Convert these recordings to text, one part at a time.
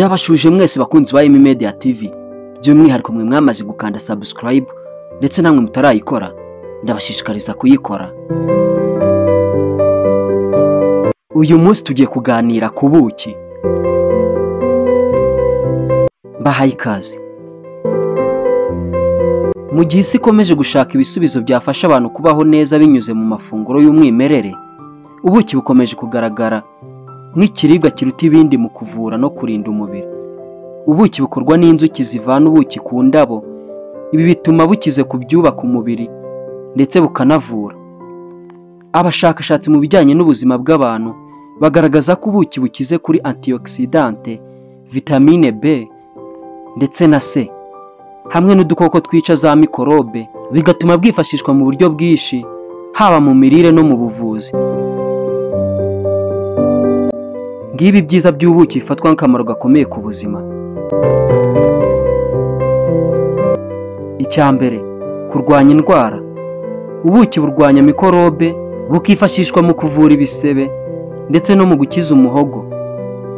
Ndabashuje mwese bakunzi ba Media TV. By'umwihariko mwe mwamaze gukanda subscribe ndetse namwe mutarayikora, ndabashishikariza kuyikora. Uyu munsi tugiye kuganira ku buki. Mbahaye ikaze. Mu gihe isi ikomeje gushaka ibisubizo byafasha abantu kubaho neza binyuze mu mafunguro y'umwimerere, ubuki bukomeje kugaragara nk'ikiribwa kiruta ibindi mu kuvura no kurinda umubiri. Ubuki bukorwa n'inzuki zivana ubuki ku ndabo. Ibi bituma bukize ku byubaka umubiri ndetse bukanavura. Abashakashatsi mu bijyanye n'ubuzima bw'abantu bagaragaza ko ubuki bukize kuri antioxidante, vitamine B ndetse na C, hamwe n'udukoko twica za mikorobe, bigatuma bwifashishwa mu buryo bwinshi, haba mu mirire no mu buvuzi. Ngibi byiza by'ubuki bifatwa nk'akamaro gakomeye ku buzima. Icyambere, kurwanya indwara. Ubuki burwanya mikorobe, bukifashishwa mu kuvura ibisebe ndetse no mu gukiza umuhogo.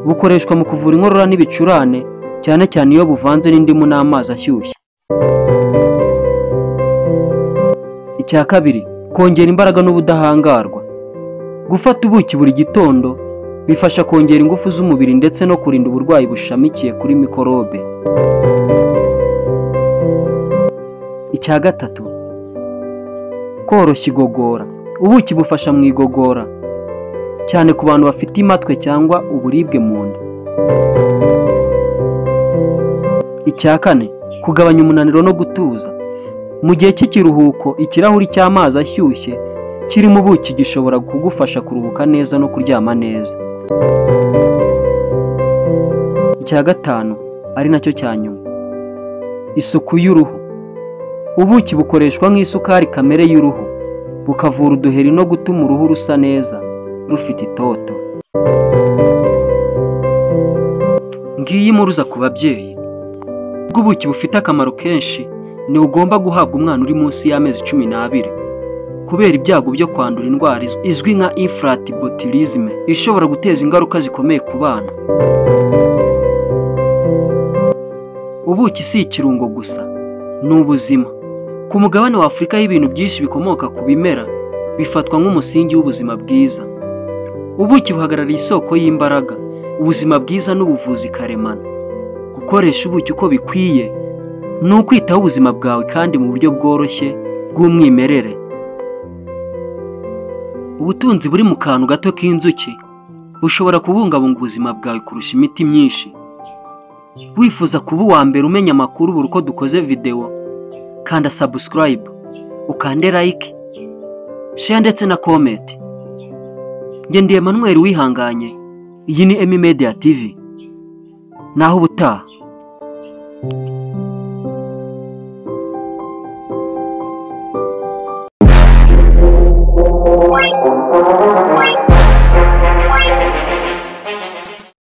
Bukoreshwa mu kuvura inkorora n'ibicurane, cyane cyane iyo buvanze n'indimu n'amazi ashyushye. Icya kabiri, kongera imbaraga n'ubudahangarwa. Gufata ubuki buri gitondo bifasha kongera ingufu z'umubiri ndetse no kurinda uburwayi bushamikiye kuri mikorobe. Icya gatatu, koroshya igogora. Ubuki bufasha mu igogora, cyane ku bantu bafite imatwe cyangwa uburibwe mu nda. Icya kane, kugabanya umunaniro no gutuza. Mu gihe cy'ikiruhuko, ikirahuri cy'amazi ashyushye kirimo ubuki gishobora kugufasha kuruhuka neza no kuryama neza. Icya gatanu, ari nacyo cya nyuma, isuku y'uruhu. Ubuki bukoreshwa nk'isukari kamere y'uruhu, bukavura uduheri no gutuma uruhu rusa neza, rufite itoto. Ngiyi impuruza ku babyeyi. Ubwo ubuki bufite akamaro kenshi, ni ugomba guhabwa umwana uri munsi y'amezi 12 kubera ibyago byo kwandura indwara izwi nka infantile ishobora guteza ingaruka zikomeye ku bana. Ubuki si ikirungo gusa, ni ubuzima. Ku mugabane wa Afurika y'ibintu byinshi bikomoka ku bimera bifatwa nk'umusingi w'ubuzima bwiza. Ubuki buhagarariye isoko y'imbaraga, ubuzima bwiza n'ubuvuzi karemano. Gukoresha ubuki uko bikwiye ni ukwitaho ubuzima bwawe kandi mu buryo bworoshye bw'umwimerere. Ubutunzi buri mu kantu gato k'inzuki bushobora kubungabunga ubuzima bwawe kurusha imiti myinshi. Wifuza kuba uwa mbere umenya amakuru buri uko dukoze video, kanda subscribe, ukande like, share ndetse na comment. Nge ndi Emmanuel Wihanganye. Iyi ni Media TV. Naho ubutaha.